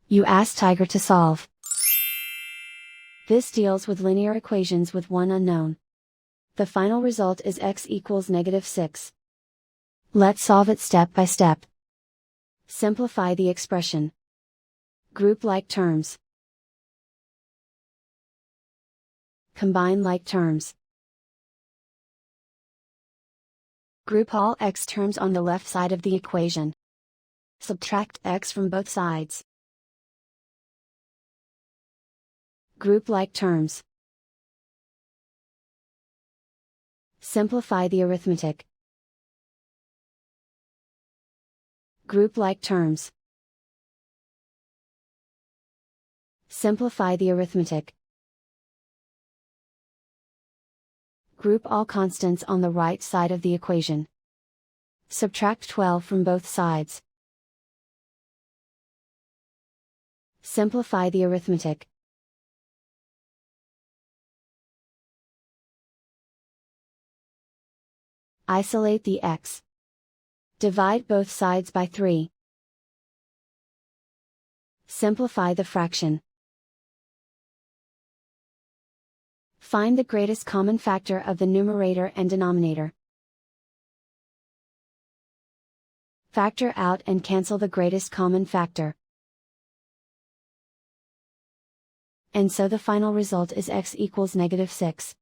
You ask Tiger to solve. This deals with linear equations with one unknown. The final result is x equals -6. Let's solve it step by step. Simplify the expression. Group like terms. Combine like terms. Group all x terms on the left side of the equation. Subtract x from both sides. Group like terms. Simplify the arithmetic. Group like terms. Simplify the arithmetic. Group all constants on the right side of the equation. Subtract 12 from both sides. Simplify the arithmetic. Isolate the x. Divide both sides by 3. Simplify the fraction. Find the greatest common factor of the numerator and denominator. Factor out and cancel the greatest common factor. And so the final result is x equals -6.